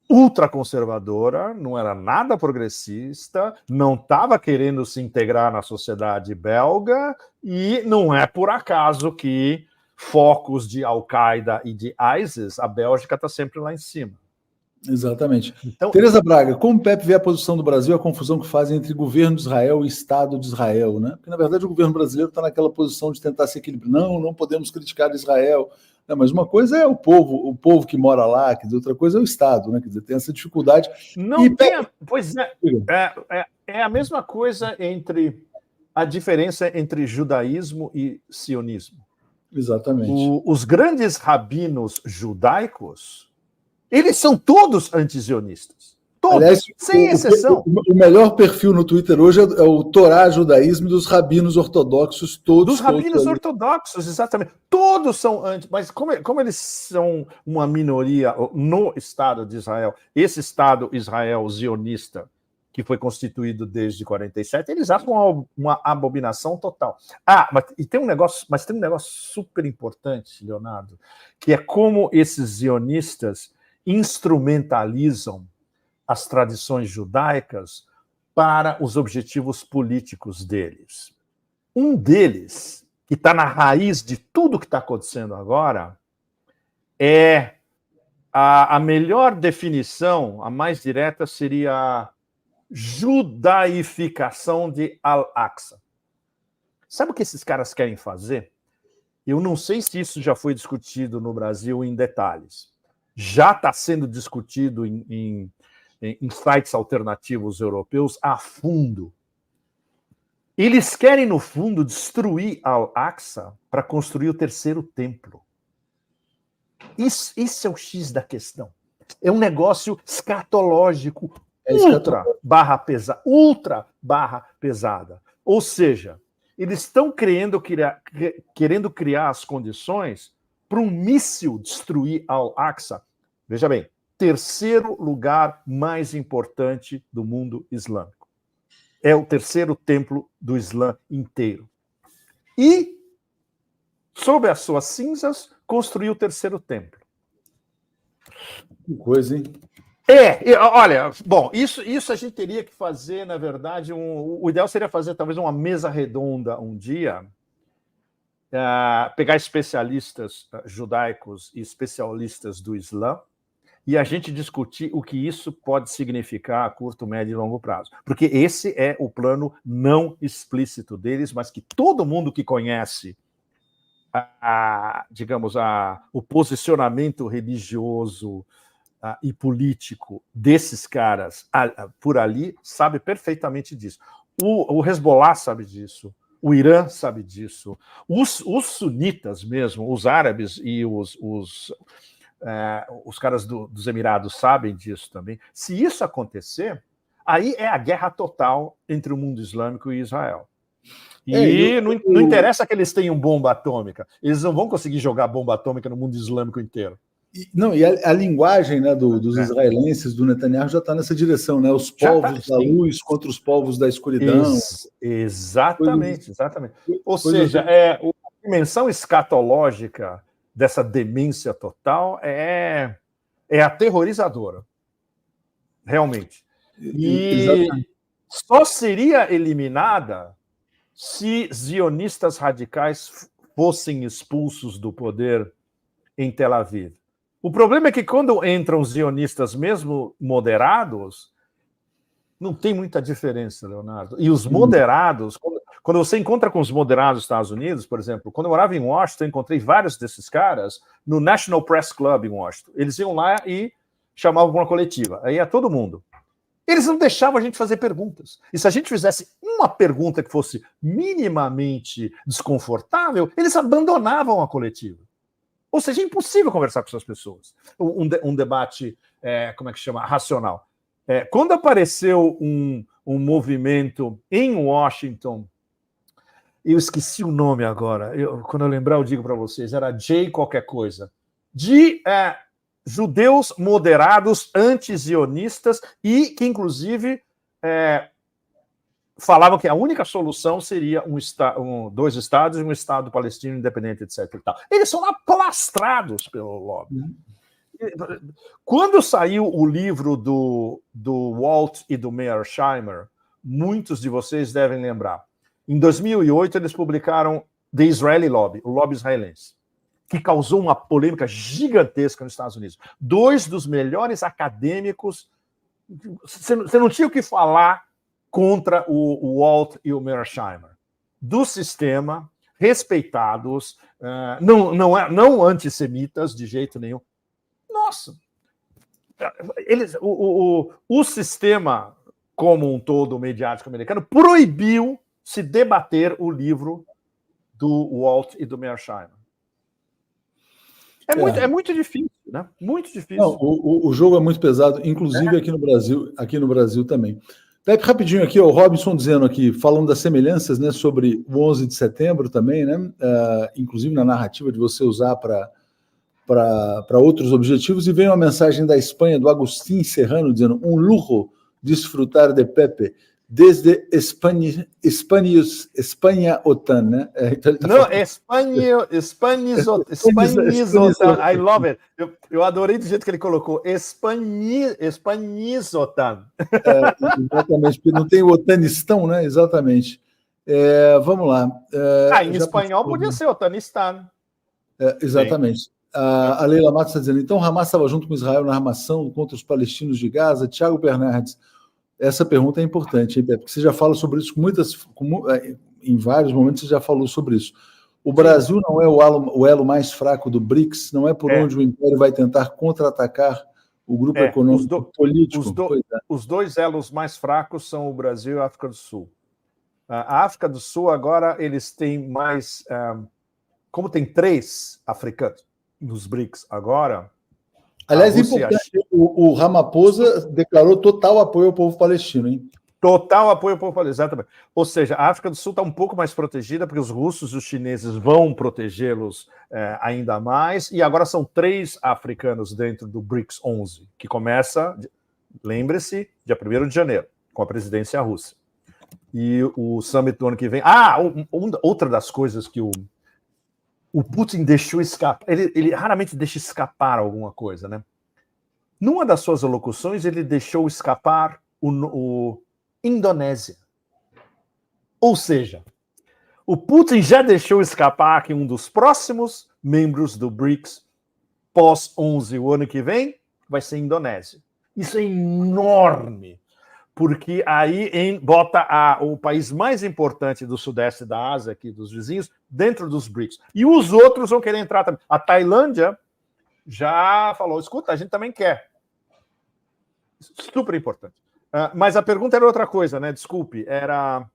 ultraconservadora, não era nada progressista, não estava querendo se integrar na sociedade belga, e não é por acaso que focos de Al-Qaeda e de ISIS, a Bélgica está sempre lá em cima. Exatamente. Então, Tereza Braga, como o Pepe vê a posição do Brasil, a confusão que fazem entre governo de Israel e Estado de Israel, né? Porque, na verdade, o governo brasileiro está naquela posição de tentar se equilibrar. Não podemos criticar Israel. Não, mas uma coisa é o povo que mora lá, quer dizer, outra coisa é o Estado, né? Quer dizer, tem essa dificuldade. Pois é a mesma coisa a diferença entre judaísmo e sionismo. Exatamente. Os grandes rabinos judaicos, eles são todos antizionistas. Todos, aliás, sem exceção. O melhor perfil no Twitter hoje é o Torá judaísmo dos rabinos ortodoxos, todos. Dos rabinos ortodoxos, exatamente. Todos são anti, mas como eles são uma minoria no Estado de Israel, esse Estado Israel zionista, que foi constituído desde 47, eles acham uma abominação total. Mas tem um negócio super importante, Leonardo, que é como esses zionistas instrumentalizam as tradições judaicas para os objetivos políticos deles. Um deles, que está na raiz de tudo que está acontecendo agora, é a melhor definição, a mais direta, seria a judaificação de Al-Aqsa. Sabe o que esses caras querem fazer? Eu não sei se isso já foi discutido no Brasil em detalhes. Já está sendo discutido em sites alternativos europeus a fundo. Eles querem, no fundo, destruir Al-Aqsa para construir o terceiro templo. Esse é o X da questão. É um negócio escatológico ultra barra pesada. Ou seja, eles estão querendo criar as condições para um míssil destruir Al-Aqsa. Veja bem, terceiro lugar mais importante do mundo islâmico. É o terceiro templo do Islã inteiro. E, sob as suas cinzas, construiu o terceiro templo. Que coisa, hein? Olha, bom, isso a gente teria que fazer, na verdade, o ideal seria fazer talvez uma mesa redonda um dia, pegar especialistas judaicos e especialistas do Islã, e a gente discutir o que isso pode significar a curto, médio e longo prazo. Porque esse é o plano não explícito deles, mas que todo mundo que conhece, digamos, o posicionamento religioso e político desses caras por ali sabe perfeitamente disso. O Hezbollah sabe disso, o Irã sabe disso, os sunitas mesmo, os árabes e os caras dos Emirados sabem disso também. Se isso acontecer, aí é a guerra total entre o mundo islâmico e Israel. E não interessa que eles tenham bomba atômica, eles não vão conseguir jogar bomba atômica no mundo islâmico inteiro. E a linguagem, né, dos israelenses, do Netanyahu, já está nessa direção, né? Os povos da luz contra os povos da escuridão. Exatamente. Ou seja, a dimensão escatológica dessa demência total é aterrorizadora, realmente. E só seria eliminada se zionistas radicais fossem expulsos do poder em Tel Aviv. O problema é que quando entram zionistas mesmo moderados, não tem muita diferença, Leonardo. E os moderados, quando você encontra com os moderados dos Estados Unidos, por exemplo, quando eu morava em Washington, eu encontrei vários desses caras no National Press Club em Washington. Eles iam lá e chamavam uma coletiva. Aí ia todo mundo. Eles não deixavam a gente fazer perguntas. E se a gente fizesse uma pergunta que fosse minimamente desconfortável, eles abandonavam a coletiva. Ou seja, é impossível conversar com essas pessoas. Um debate, como é que chama? Racional. Quando apareceu um movimento em Washington, eu esqueci o nome agora, quando eu lembrar eu digo para vocês, era J qualquer coisa, de judeus moderados, anti-zionistas, e que, inclusive, falavam que a única solução seria dois estados e um estado palestino independente, etc. E tal. Eles são aplastrados pelo lobby. Quando saiu o livro do Walt e do Mearsheimer, muitos de vocês devem lembrar. Em 2008, eles publicaram The Israeli Lobby, o lobby israelense, que causou uma polêmica gigantesca nos Estados Unidos. Dois dos melhores acadêmicos, você não tinha o que falar contra o Walt e o Mearsheimer, do sistema, respeitados, não antissemitas de jeito nenhum. Nossa! O sistema como um todo mediático americano proibiu se debater o livro do Walt e do Mearsheimer. É muito difícil, né? Muito difícil. Não, o jogo é muito pesado, inclusive aqui no Brasil também. Pepe, rapidinho aqui, o Robinson dizendo aqui, falando das semelhanças, né, sobre o 11 de setembro também, né, inclusive na narrativa de você usar para outros objetivos, e vem uma mensagem da Espanha, do Agustín Serrano, dizendo, um lujo disfrutar de Pepe, desde Espanha OTAN, né? Então não, Espanhizotan, I love it. Eu adorei do jeito que ele colocou, Espanhizotan. Exatamente, porque não tem o Otanistão, né? Exatamente. Vamos lá. Em espanhol podia ser Otanistan. Exatamente. A Leila Matos está dizendo, então Hamas estava junto com Israel na armação contra os palestinos de Gaza. Tiago Bernardes, essa pergunta é importante, hein, porque você já fala sobre isso em vários momentos você já falou sobre isso. O Brasil não é o elo mais fraco do BRICS, não é por onde o Império vai tentar contra-atacar o grupo econômico político. Os dois elos mais fracos são o Brasil e a África do Sul. A África do Sul, agora, eles têm mais... como tem 3 africanos nos BRICS agora... Aliás, é importante, o Ramaphosa declarou total apoio ao povo palestino, hein? Total apoio popular, exatamente. Ou seja, a África do Sul está um pouco mais protegida, porque os russos e os chineses vão protegê-los ainda mais, e agora são 3 africanos dentro do BRICS 11, que começa, lembre-se, dia 1º de janeiro, com a presidência russa. E o summit do ano que vem... outra das coisas que o Putin deixou escapar, ele raramente deixa escapar alguma coisa, né? Numa das suas alocuções, ele deixou escapar o Indonésia. Ou seja, o Putin já deixou escapar que um dos próximos membros do BRICS pós-11, o ano que vem, vai ser Indonésia. Isso é enorme, porque aí bota o país mais importante do sudeste da Ásia, aqui dos vizinhos, dentro dos BRICS. E os outros vão querer entrar também. A Tailândia já falou, escuta, a gente também quer. Super importante. Mas a pergunta era outra coisa, né? Desculpe, era...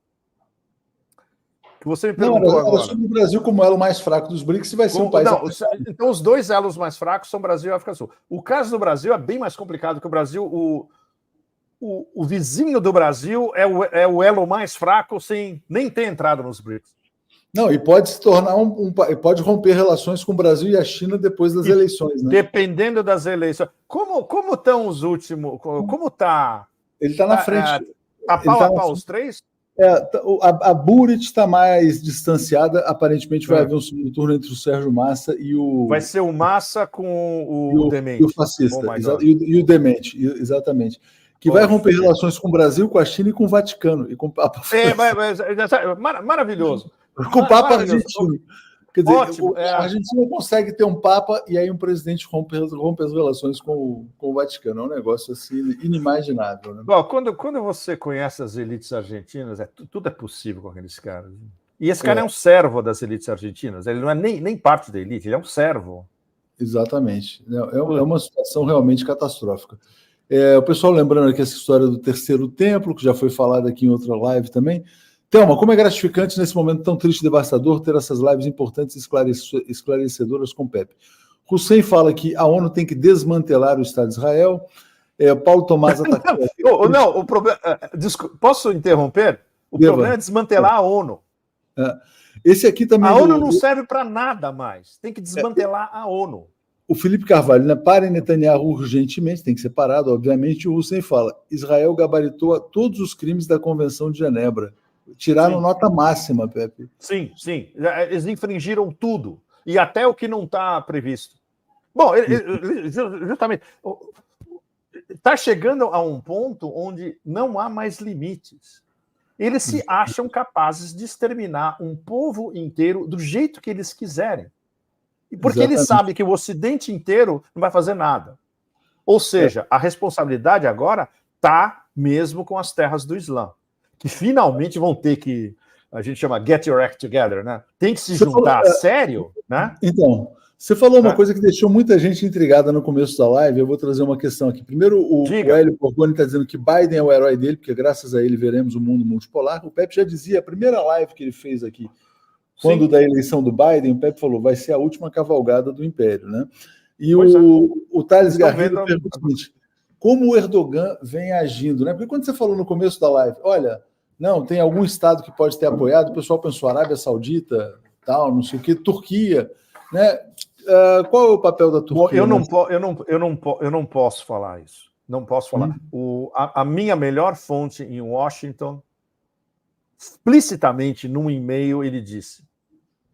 que você me perguntou agora. Era sobre o Brasil como elo mais fraco dos BRICS, se vai ser um país... Não, então, os 2 elos mais fracos são Brasil e África do Sul. O caso do Brasil é bem mais complicado que o Brasil. O vizinho do Brasil é o elo mais fraco sem nem ter entrado nos BRICS. Não, e pode se tornar pode romper relações com o Brasil e a China depois das eleições, né? Dependendo das eleições. Como estão os últimos... Como está... Ele está na frente. Tá pau a pau os 3? A Burit está mais distanciada. Aparentemente vai haver um segundo turno entre o Sérgio Massa e o... Vai ser o Massa com o Demente. E o fascista. E o Demente, exatamente. Que vai romper relações com o Brasil, com a China e com o Vaticano. E com o Papa maravilhoso. Com o Papa argentino. Quer dizer, a Argentina consegue ter um Papa e aí um presidente rompe as relações com o Vaticano. É um negócio assim inimaginável. Né? Bom, quando você conhece as elites argentinas, tudo é possível com aqueles caras. E esse cara é um servo das elites argentinas. Ele não é nem parte da elite, ele é um servo. Exatamente. É uma situação realmente catastrófica. O pessoal lembrando aqui essa história do terceiro templo, que já foi falada aqui em outra live também. Thelma, como é gratificante nesse momento tão triste e devastador ter essas lives importantes e esclarecedoras com o Pepe. Hussein fala que a ONU tem que desmantelar o Estado de Israel. Paulo Tomás atacou... Não, o problema... Posso interromper? O problema é desmantelar a ONU. Esse aqui também... A ONU não serve para nada mais. Tem que desmantelar a ONU. O Felipe Carvalho, né? Parem Netanyahu urgentemente, tem que ser parado, obviamente. O Hussein fala, Israel gabaritou todos os crimes da Convenção de Genebra. Tiraram nota máxima, Pepe. Sim. Eles infringiram tudo. E até o que não está previsto. Bom, justamente... Está chegando a um ponto onde não há mais limites. Eles se acham capazes de exterminar um povo inteiro do jeito que eles quiserem. Porque eles sabem que o Ocidente inteiro não vai fazer nada. Ou seja, a responsabilidade agora está mesmo com as terras do Islã, que finalmente vão ter que, a gente chama get your act together, né? Tem que se juntar a sério, né? Então, você falou uma coisa que deixou muita gente intrigada no começo da live, eu vou trazer uma questão aqui. Primeiro, o Hélio Borgoni está dizendo que Biden é o herói dele, porque graças a ele veremos o mundo multipolar. O Pepe já dizia, a primeira live que ele fez aqui, quando da eleição do Biden, o Pepe falou, vai ser a última cavalgada do Império, né? E o Thales Garrido pergunta o seguinte, como o Erdogan vem agindo, né? Porque quando você falou no começo da live, olha, não, tem algum estado que pode ter apoiado, o pessoal pensou Arábia Saudita, tal, não sei o que, Turquia, né? Qual é o papel da Turquia? Bom, eu não posso falar isso. Não posso falar. A minha melhor fonte em Washington, explicitamente num e-mail, ele disse: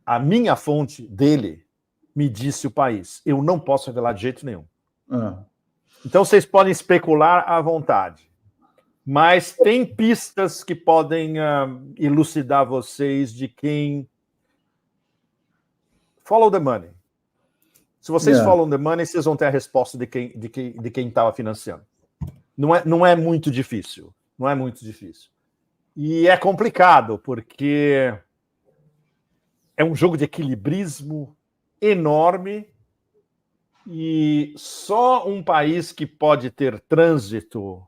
a minha fonte dele me disse o país. Eu não posso revelar de jeito nenhum. Então vocês podem especular à vontade. Mas tem pistas que podem elucidar vocês de quem... Follow the money. Se vocês follow the money, vocês vão ter a resposta de quem estava financiando. Não é muito difícil. Não é muito difícil. E é complicado, porque é um jogo de equilibrismo enorme e só um país que pode ter trânsito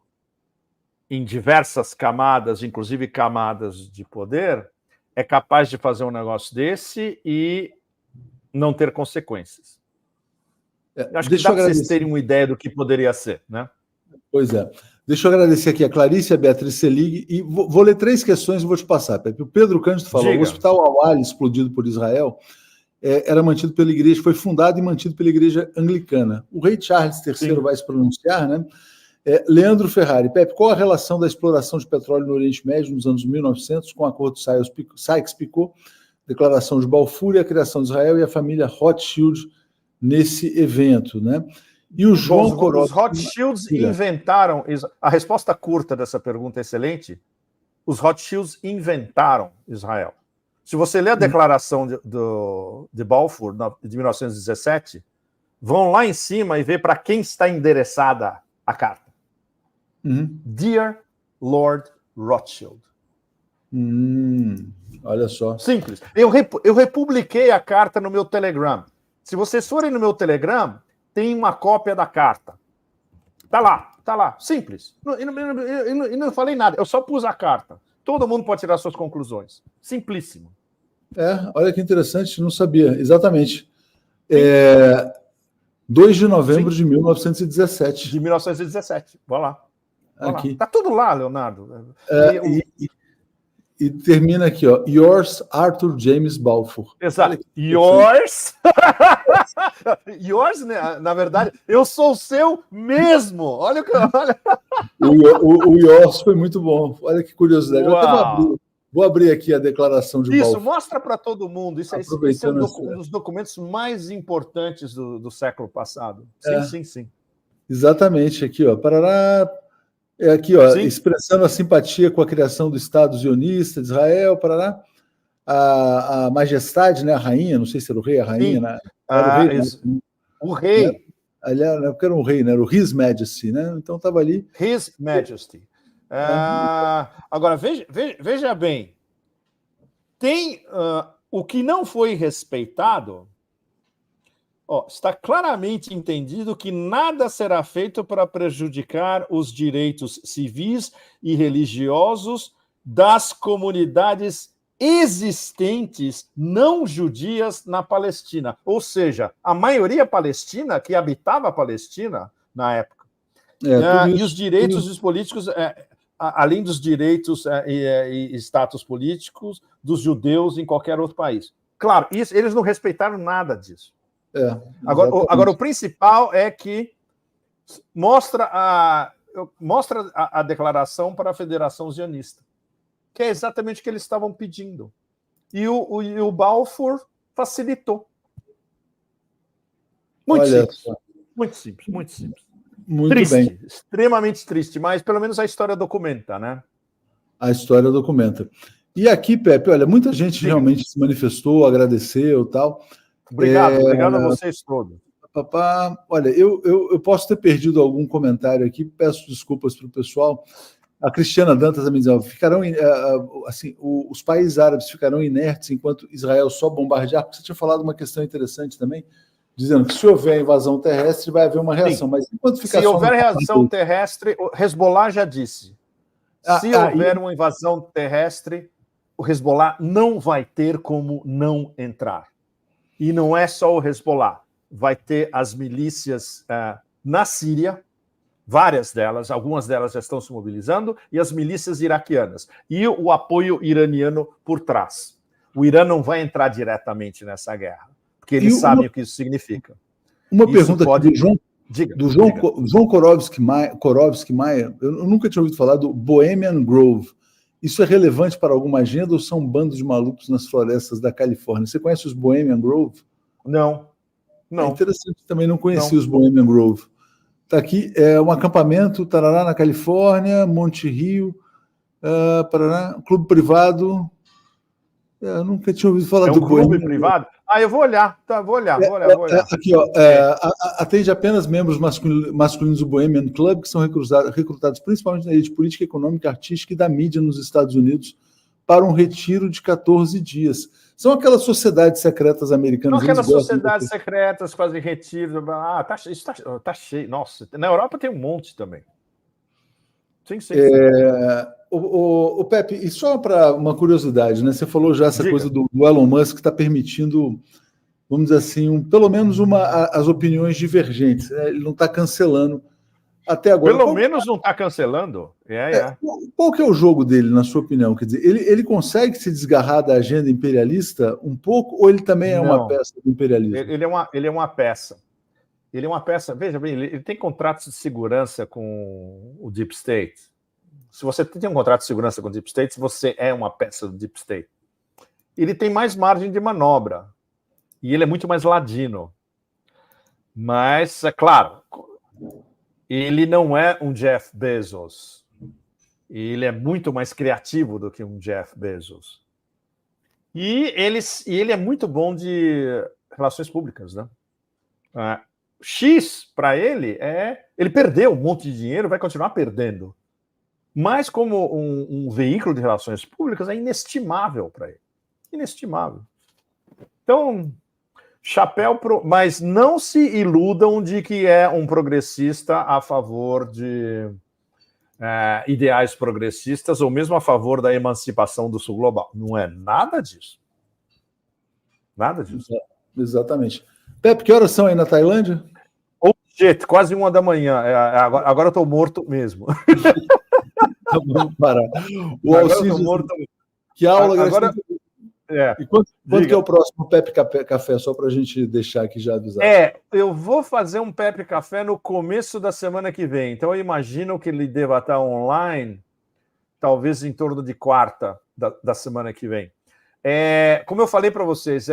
em diversas camadas, inclusive camadas de poder, é capaz de fazer um negócio desse e não ter consequências. Acho que dá para vocês terem uma ideia do que poderia ser, né? Pois é. Deixa eu agradecer aqui a Clarice, a Beatriz Selig, e vou ler 3 questões e vou te passar, Pepe. O Pedro Cândido falou: Diga. o Hospital Al-Ali, explodido por Israel, era mantido pela igreja, foi fundado e mantido pela igreja anglicana. O rei Charles III Sim. vai se pronunciar, né? Leandro Ferrari, Pepe, qual a relação da exploração de petróleo no Oriente Médio nos anos 1900 com o acordo Sykes-Picot, declaração de Balfour e a criação de Israel e a família Rothschild nesse evento, né? E o João Corolla... Os Rothschilds inventaram... A resposta curta dessa pergunta é excelente. Os Rothschilds inventaram Israel. Se você ler a declaração de Balfour, de 1917, vão lá em cima e ver para quem está endereçada a carta. Dear Lord Rothschild. Olha só. Simples. Eu republiquei a carta no meu Telegram. Se vocês forem no meu Telegram, tem uma cópia da carta. Tá lá. Simples. E não falei nada, eu só pus a carta. Todo mundo pode tirar suas conclusões. Simplíssimo. Olha que interessante, não sabia. Exatamente. 2 de novembro de 1917. De 1917. Vai lá. Aqui. Tá tudo lá, Leonardo. E termina aqui, ó. Yours, Arthur James Balfour. Exato. Yours. Yours, né? Na verdade, eu sou o seu mesmo. Olha o que. Olha. O yours foi muito bom. Olha que curiosidade. Eu até vou abrir aqui a declaração de Balfour. Isso, mostra para todo mundo. Isso é um dos documentos mais importantes do século passado. Sim. Exatamente. Aqui, ó. Parará. Aqui, ó, expressando a simpatia com a criação do Estado zionista de Israel, parará. A majestade, né, a rainha, não sei se era o rei, a rainha, né? O rei. Aliás, não era um rei, né? Era o His Majesty, né? Então estava ali. His Majesty. Agora, veja bem, tem o que não foi respeitado. Está claramente entendido que nada será feito para prejudicar os direitos civis e religiosos das comunidades existentes não judias na Palestina. Ou seja, a maioria palestina que habitava a Palestina na época. E os direitos dos políticos, além dos direitos e status políticos dos judeus em qualquer outro país. Claro, eles não respeitaram nada disso. Agora, o principal é que mostra a declaração para a Federação Zionista, que é exatamente o que eles estavam pedindo. E o Balfour facilitou. Muito simples. Muito triste, bem. Extremamente triste, mas pelo menos a história documenta, né? A história documenta. E aqui, Pepe, olha, muita gente realmente se manifestou, agradeceu e tal. Obrigado a vocês todos. Olha, eu posso ter perdido algum comentário aqui, peço desculpas para o pessoal. A Cristiana Dantas também diz, os países árabes ficarão inertes enquanto Israel só bombardear, porque você tinha falado uma questão interessante também, dizendo que se houver invasão terrestre, vai haver uma reação. Mas enquanto ficar se houver reação terrestre, o Hezbollah já disse. Se houver uma invasão terrestre, o Hezbollah não vai ter como não entrar. E não é só o Hezbollah. Vai ter as milícias na Síria, várias delas, algumas delas já estão se mobilizando, e as milícias iraquianas. E o apoio iraniano por trás. O Irã não vai entrar diretamente nessa guerra, porque eles sabem o que isso significa. Uma pergunta do João Korovski Maia, eu nunca tinha ouvido falar do Bohemian Grove. Isso é relevante para alguma agenda ou são bandos de malucos nas florestas da Califórnia? Você conhece os Bohemian Grove? Não. É interessante, também não conheci os Bohemian Grove. Está aqui, um acampamento, tarará, na Califórnia, Monte Rio, Paraná, clube privado. Eu nunca tinha ouvido falar do clube Bohemian privado? Eu vou olhar, vou olhar. Aqui, atende apenas membros masculinos do Bohemian Club, que são recrutados principalmente na elite política, econômica, artística e da mídia nos Estados Unidos para um retiro de 14 dias. São aquelas sociedades secretas americanas. São aquelas sociedades secretas que fazem retiro. Tá cheio. Nossa, na Europa tem um monte também. Sim. O Pepe, e só para uma curiosidade, né? Você falou já essa coisa do Elon Musk que está permitindo, vamos dizer assim, pelo menos as opiniões divergentes. Né? Ele não está cancelando Até agora. Pelo menos não está cancelando. Qual que é o jogo dele, na sua opinião? Quer dizer, ele consegue se desgarrar da agenda imperialista um pouco, ou ele também é uma peça do imperialismo? Ele é uma peça. Ele é uma peça. Veja bem, ele tem contratos de segurança com o Deep State. Se você tem um contrato de segurança com o Deep State, você é uma peça do Deep State. Ele tem mais margem de manobra. E ele é muito mais ladino. Mas, é claro, ele não é um Jeff Bezos. Ele é muito mais criativo do que um Jeff Bezos. E ele é muito bom de relações públicas, né? X, para ele, ele perdeu um monte de dinheiro, vai continuar perdendo. Mas como um veículo de relações públicas é inestimável para ele. Inestimável. Então, chapéu mas não se iludam de que é um progressista a favor de ideais progressistas ou mesmo a favor da emancipação do sul global. Não é nada disso. Nada disso. Exatamente. Pepe, que horas são aí na Tailândia? Gente, quase 1 da manhã. Agora eu estou morto mesmo. Vamos parar. O Alcides, morto. Que aula, agora. E quanto que é o próximo Pepe Café, só para a gente deixar aqui já avisado? Eu vou fazer um Pepe Café no começo da semana que vem. Então eu imagino que ele deva estar online, talvez em torno de quarta da semana que vem. Como eu falei para vocês,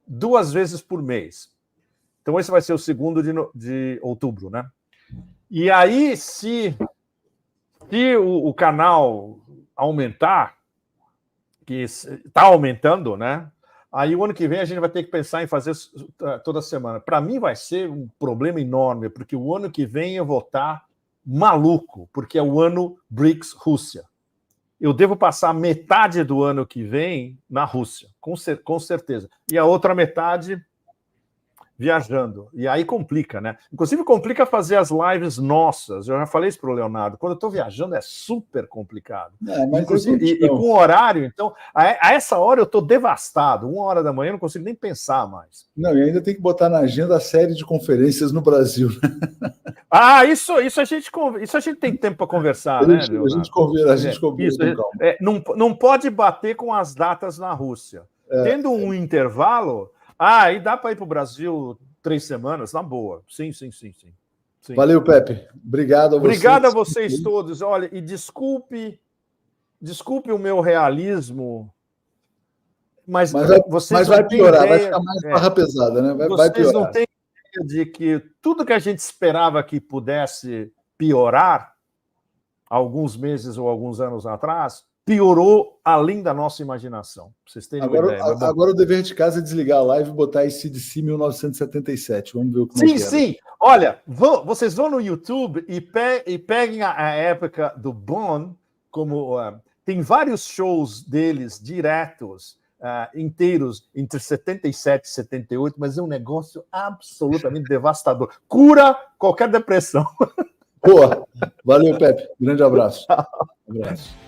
2 vezes por mês. Então esse vai ser o 2º de outubro, né? E aí, se o canal aumentar, que está aumentando, né? Aí o ano que vem a gente vai ter que pensar em fazer toda semana. Para mim vai ser um problema enorme, porque o ano que vem eu vou estar maluco, porque é o ano BRICS Rússia. Eu devo passar metade do ano que vem na Rússia, com certeza. E a outra metade viajando. E aí complica, né? Inclusive complica fazer as lives nossas. Eu já falei isso para o Leonardo. Quando eu estou viajando é super complicado. Inclusive, e com horário, então, a essa hora eu estou devastado. 1 hora da manhã eu não consigo nem pensar mais. Não, e ainda tem que botar na agenda a série de conferências no Brasil. Isso a gente tem tempo para conversar, né, Leonardo? A gente conversa com calma. Não pode bater com as datas na Rússia. Tendo um intervalo... e dá para ir para o Brasil 3 semanas, na boa. Sim. Valeu, Pepe. Obrigado a vocês. Obrigado a vocês todos. Olha, e desculpe o meu realismo, mas vai piorar, vai ficar mais barra pesada, né? Vai piorar. Vocês não têm ideia de que tudo que a gente esperava que pudesse piorar alguns meses ou alguns anos atrás, piorou além da nossa imaginação. Vocês terem uma ideia. Agora o dever de casa é desligar a live e botar AC/DC 1977. Vamos ver o que mais Sim. Olha, vocês vão no YouTube e peguem a época do Bon, como tem vários shows deles diretos, inteiros, entre 77 e 78, mas é um negócio absolutamente devastador. Cura qualquer depressão. Boa. Valeu, Pepe. Grande abraço. Um abraço.